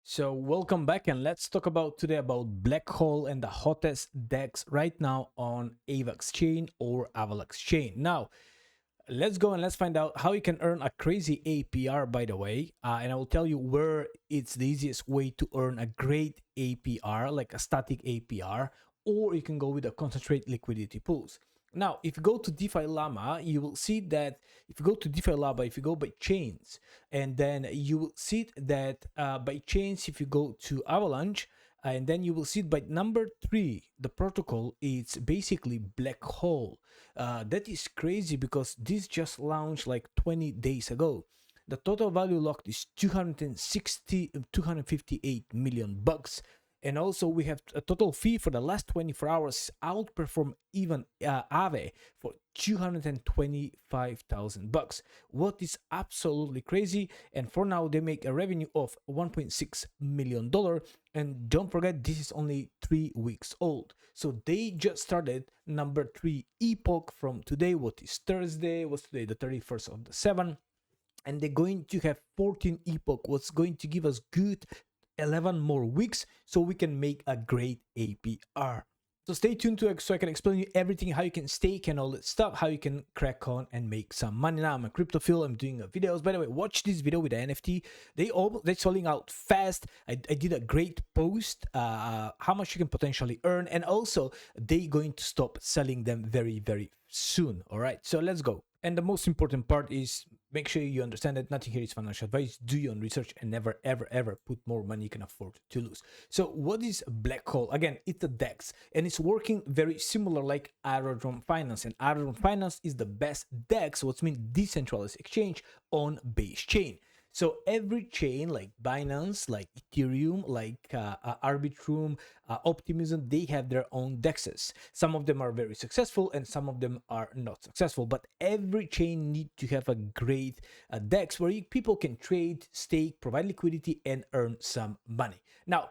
So welcome back, and let's talk about today about BlackHole and the hottest DEX right now on AVAX chain or Avalanche chain. Now, let's go and let's find out how you can earn a crazy APR, by the way, and I will tell you where it's the easiest way to earn a great APR, like a static APR, or you can go with a concentrate liquidity pools. Now, if you go to DeFi Llama, you will see that if you go to DeFi Llama, if you go by chains, and then you will see that by chains, if you go to Avalanche, and then you will see it by number 3, the protocol, it's basically BlackHole. That is crazy because this just launched like 20 days ago. The total value locked is 258 million bucks. And also we have a total fee for the last 24 hours outperform even Aave for 225,000 bucks. What is absolutely crazy. And for now they make a revenue of $1.6 million. And don't forget, this is only 3 weeks old. So they just started number 3 epoch from today. What is Thursday? What's today? The 31st of the 7th. And they're going to have 14 epoch, what's going to give us good 11 more weeks so we can make a great APR. So stay tuned to it so I can explain you everything, how you can stake and all that stuff, how you can crack on and make some money. Now I'm a cryptophile, I'm doing videos. By the way, watch this video with the NFT. They're selling out fast. I did a great post, how much you can potentially earn, and also they're going to stop selling them very, very soon. All right, so let's go. And the most important part is make sure you understand that nothing here is financial advice. Do your own research and never, ever, ever put more money you can afford to lose. So what is BlackHole? Again, it's a DEX and it's working very similar like Aerodrome Finance. And Aerodrome Finance is the best DEX, what's mean decentralized exchange on base chain. So every chain like Binance, like Ethereum, like Arbitrum, Optimism, they have their own DEXs. Some of them are very successful and some of them are not successful. But every chain need to have a great DEX where people can trade, stake, provide liquidity, and earn some money. Now,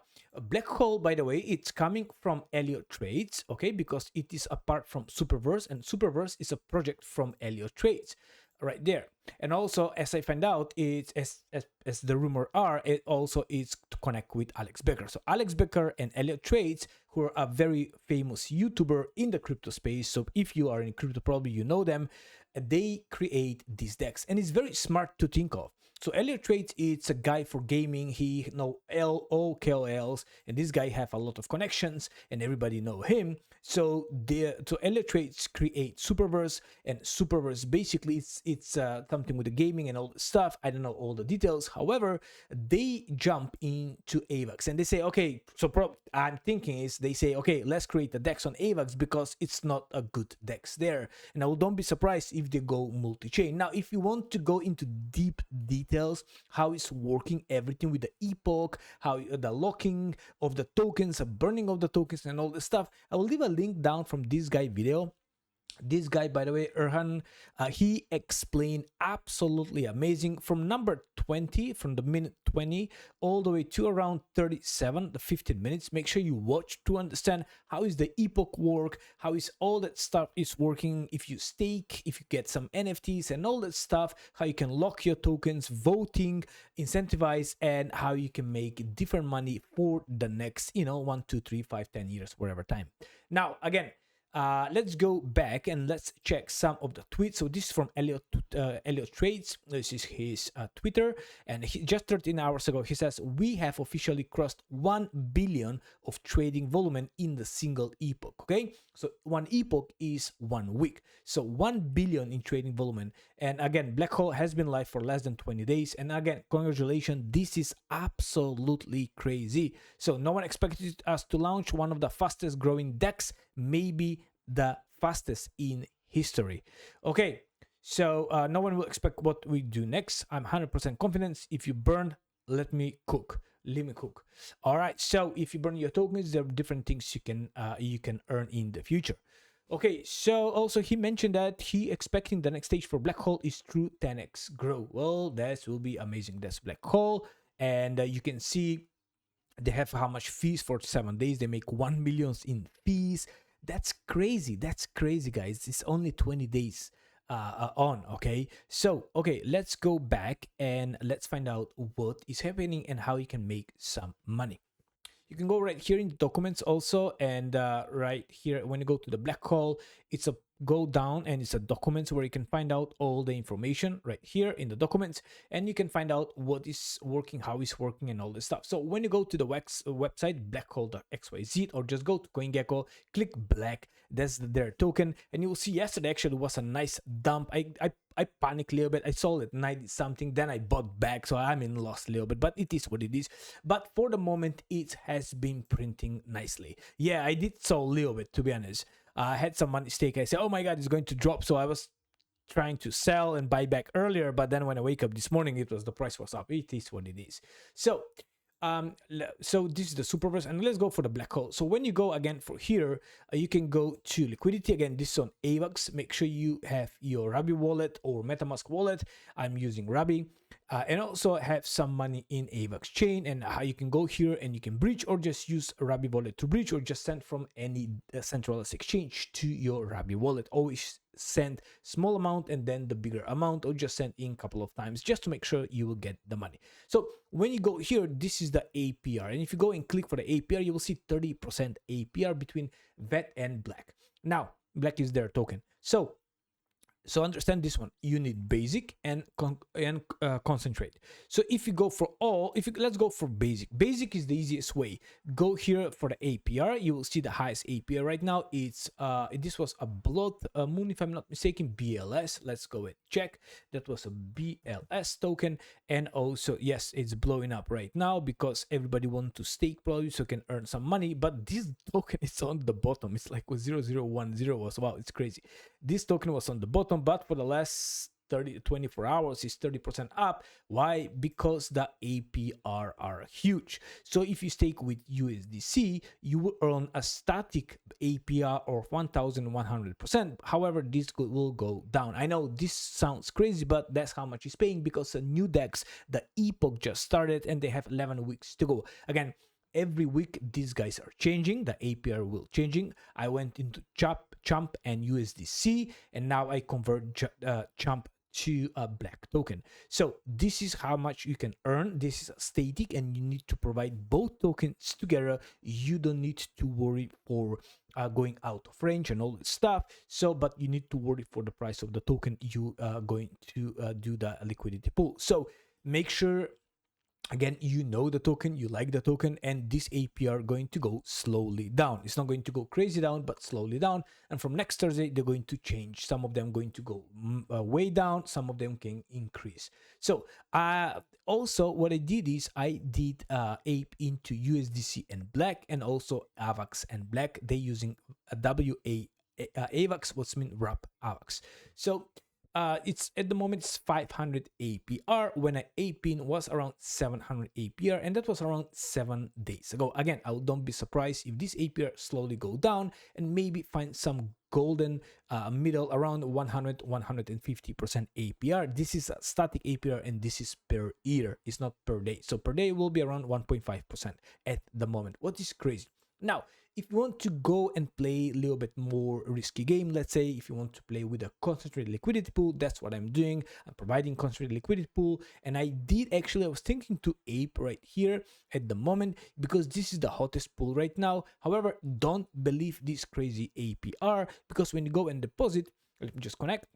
BlackHole, by the way, it's coming from Elliott Trades, okay, because it is apart from Superverse, and Superverse is a project from Elliott Trades. Right there. And also, as I find out, it's as the rumor are, it also is to connect with Alex Becker. So Alex Becker and Elliott Trades, who are a very famous YouTuber in the crypto space. So if you are in crypto, probably you know them. They create these DEX, and it's very smart to think of. So Elliott Trades, it's a guy for gaming. He know all KOLs, and this guy have a lot of connections, and everybody know him. So Elliott Trades create Superverse, and Superverse basically it's something with the gaming and all the stuff. I don't know all the details. However, they jump into AVAX and they say, okay, so I'm thinking is they say, okay, let's create a DEX on AVAX because it's not a good DEX there. And I don't be surprised if they go multi-chain. Now, if you want to go into deep details, how it's working, everything with the epoch, how the locking of the tokens, burning of the tokens, and all this stuff, I will leave a link down from this guy video. This guy, by the way, Erhan, he explained absolutely amazing from number 20, from the minute 20 all the way to around 37, the 15 minutes. Make sure you watch to understand how is the epoch work, how is all that stuff is working, if you stake, if you get some NFTs and all that stuff, how you can lock your tokens, voting, incentivize, and how you can make different money for the next, 1, 2, 3, 5, 10 years, whatever time. Now, again, let's go back and let's check some of the tweets. So this is from Elliott Trades. This is his Twitter, and he just 13 hours ago he says we have officially crossed 1 billion of trading volume in the single epoch. Okay, so 1 epoch is 1 week, so 1 billion in trading volume. And again, BlackHole has been live for less than 20 days, and again, congratulations, this is absolutely crazy. So no one expected us to launch one of the fastest growing DEX, maybe the fastest in history. Okay, so no one will expect what we do next. I'm 100% confident. If you burn, let me cook. All right, so if you burn your tokens, there are different things you can earn in the future. Okay, so also he mentioned that he expecting the next stage for BlackHole is through 10x grow. Well, that will be amazing. That's BlackHole, and you can see they have how much fees for 7 days. They make 1 million in fees. That's crazy. That's crazy, guys. It's only 20 days. on. Okay, so okay, let's go back and let's find out what is happening and how you can make some money. You can go right here in the documents also, and right here when you go to the black hole, it's a go down and it's a documents where you can find out all the information right here in the documents, and you can find out what is working, how it's working, and all this stuff. So when you go to the website BlackHole.xyz, or just go to CoinGecko, click black, that's their token, and you will see yesterday actually was a nice dump. I panicked a little bit. I sold at 90 something, then I bought back, so I'm in loss a little bit, but it is what it is. But for the moment, it has been printing nicely. Yeah, I did sell a little bit, to be honest. I had some money stake. I said, oh my god, it's going to drop, so I was trying to sell and buy back earlier, but then when I wake up this morning, the price was up. It is what it is. So so this is the superverse, and let's go for the black hole. So when you go again for here, you can go to liquidity. Again, this is on AVAX. Make sure you have your Rabi wallet or MetaMask wallet. I'm using Rabi, and also have some money in AVAX chain, and how you can go here and you can bridge, or just use Rabi wallet to bridge, or just send from any centralized exchange to your Rabi wallet. Always send small amount and then the bigger amount, or just send in a couple of times just to make sure you will get the money. So when you go here, this is the APR, and if you go and click for the APR, you will see 30% APR between VET and Black. Now Black is their token. So understand this one. You need basic and concentrate. So if you go for all, let's go for basic. Basic is the easiest way. Go here for the APR. You will see the highest APR right now. It's this was a blood moon, if I'm not mistaken, BLS. Let's go and check. That was a BLS token, and also yes, it's blowing up right now because everybody wants to stake probably so can earn some money. But this token is on the bottom. It's like 0010 was, wow, it's crazy. This token was on the bottom, but for the last 24 hours is 30% up. Why? Because the APR are huge. So if you stake with USDC, you will earn a static APR of 1100%. However, this will go down. I know this sounds crazy, but that's how much it's paying, because a new DEX, the epoch, just started and they have 11 weeks to go. Again, every week these guys are changing. The APR will changing. I went into Chump and USDC, and now I convert Chump to a Black token. So this is how much you can earn. This is static, and you need to provide both tokens together. You don't need to worry for going out of range and all that stuff. So, but you need to worry for the price of the token you are going to do the liquidity pool. So make sure, again, you know the token, you like the token, and this APR going to go slowly down. It's not going to go crazy down, but slowly down. And from next Thursday, they're going to change. Some of them going to go way down. Some of them can increase. So also what I did is I did ape into USDC and Black, and also AVAX and Black. They using a AVAX, what's mean wrap AVAX. So it's at the moment it's 500 APR. When I ape in was around 700 APR, and that was around 7 days ago. Again, don't be surprised if this APR slowly go down and maybe find some golden middle around 100-150% APR. This is a static APR, and this is per year, it's not per day. So per day will be around 1.5% at the moment. What is crazy now? If you want to go and play a little bit more risky game, let's say if you want to play with a concentrated liquidity pool, that's what I'm doing. I'm providing concentrated liquidity pool, and I was thinking to ape right here at the moment, because this is the hottest pool right now. However, don't believe this crazy APR, because when you go and deposit, let me just connect.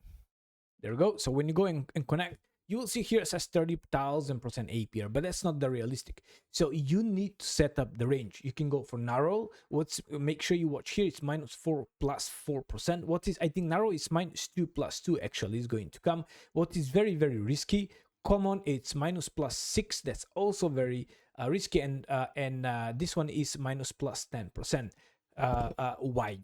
There we go. So when you go and connect, you will see here it says 30,000% APR, but that's not the realistic. So you need to set up the range. You can go for narrow. Make sure you watch here. It's -4 plus 4%. What is, I think narrow is -2 plus 2 actually is going to come. What is very, very risky. Common, it's -+6. That's also very risky. And this one is -+10% wide.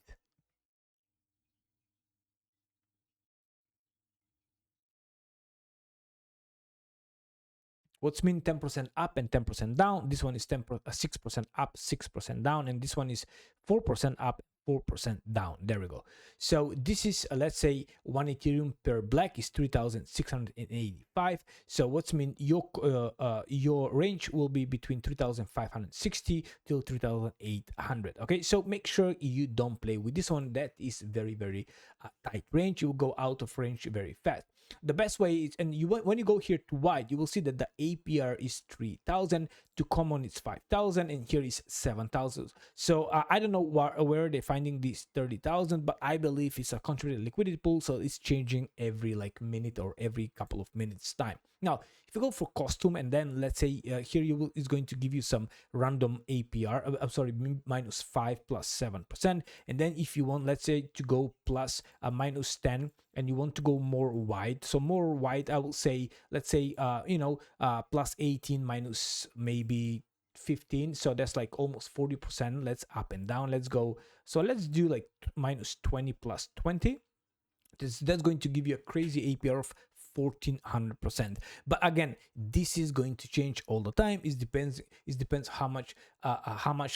What's mean 10% up and 10% down? This one is 6% up, 6% down, and this one is 4% up, 4% down. There we go. So this is let's say 1 Ethereum per black is 3,685. So what's mean your range will be between 3,560 till 3,800. Okay, so make sure you don't play with this one. That is very tight range. You will go out of range very fast. The best way is, and when you go here to wide, you will see that the APR is 3,000, to common it's 5,000, and here is 7,000. So I don't know where they're finding this 30,000, but I believe it's a concentrated liquidity pool, so it's changing every like minute or every couple of minutes time. Now, if you go for costume, and then let's say here it's going to give you some random APR. I'm sorry, -5 plus 7%. And then if you want, let's say, to go plus -10, and you want to go more wide, so more wide, I will say, let's say, plus 18 minus maybe 15, so that's like almost 40%. Let's up and down. Let's go. So let's do like -20 plus 20. That's going to give you a crazy APR of 1400%. But again, this is going to change all the time. It depends how much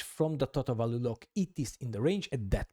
from the total value lock it is in the range at that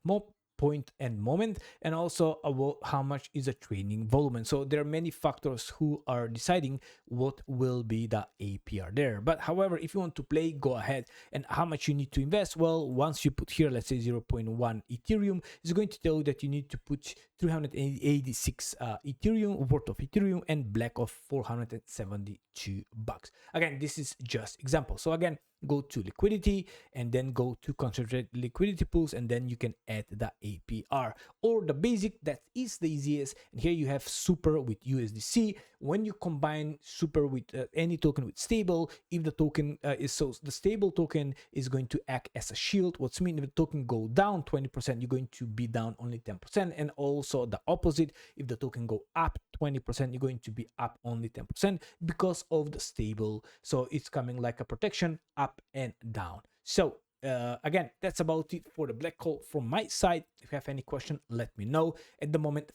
point and moment, and also about how much is a trading volume. So there are many factors who are deciding what will be the APR there. But however, if you want to play, go ahead. And how much you need to invest? Well, once you put here, let's say 0.1 Ethereum, it's going to tell you that you need to put 386 Ethereum worth of Ethereum and black of 472 bucks. Again, this is just example. So again, go to liquidity and then go to concentrated liquidity pools, and then you can add the APR or the basic. That is the easiest. And here you have super with USDC. When you combine super with any token with stable, if the token the stable token is going to act as a shield. What's mean, if the token go down 20%, you're going to be down only 10%. And also the opposite, if the token go up 20%, you're going to be up only 10% because of the stable. So it's coming like a protection up and down. So again, that's about it for the black hole from my side. If you have any question, let me know. At the moment,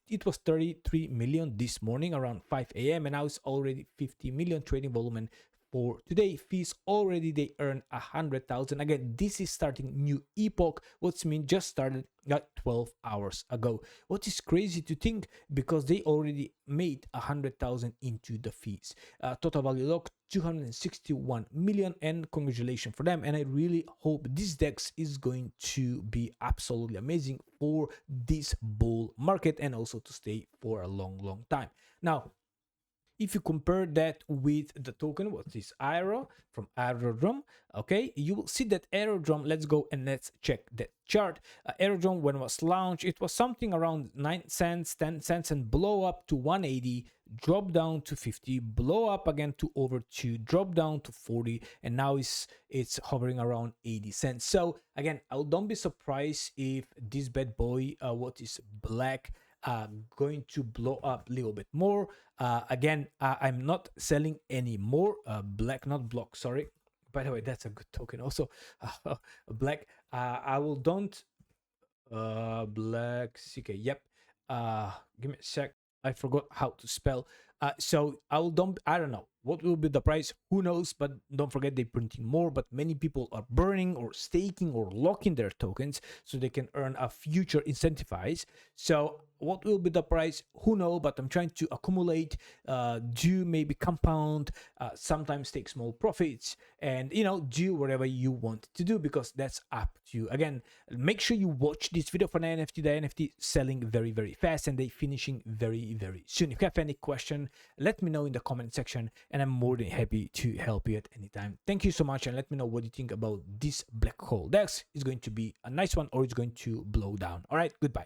it was 33 million this morning around 5 a.m. and now it's already 50 million trading volume. For today, fees already they earn 100,000. Again, this is starting new epoch, what's mean just started like 12 hours ago. What is crazy to think, because they already made 100,000 into the fees. Total value locked 261 million, and congratulations for them. And I really hope this DEX is going to be absolutely amazing for this bull market and also to stay for a long time. Now, if you compare that with the token, what's this, Aero from Aerodrome, okay, you will see that Aerodrome, let's go and let's check that chart. Aerodrome, when it was launched, it was something around 9 cents, 10 cents, and blow up to 180, drop down to 50, blow up again to over 2, drop down to 40, and now it's hovering around 80 cents. So again, don't be surprised if this bad boy, what is black, going to blow up a little bit more. Again, I'm not selling any more black, not block, sorry. By the way, that's a good token also. Black, I will don't black CK, yep. Give me a sec, I forgot how to spell. So I don't know what will be the price, who knows, but don't forget they're printing more. But many people are burning or staking or locking their tokens so they can earn a future incentivize. So what will be the price, who knows, but I'm trying to accumulate, do maybe compound, sometimes take small profits, and do whatever you want to do, because that's up to you. Again, make sure you watch this video for the NFT. The NFT selling very fast, and they finishing very soon. If you have any question, let me know in the comment section, and I'm more than happy to help you at any time. Thank you so much, and let me know what you think about this BlackHole DEX. Is going to be a nice one or it's going to blow down. All right, goodbye.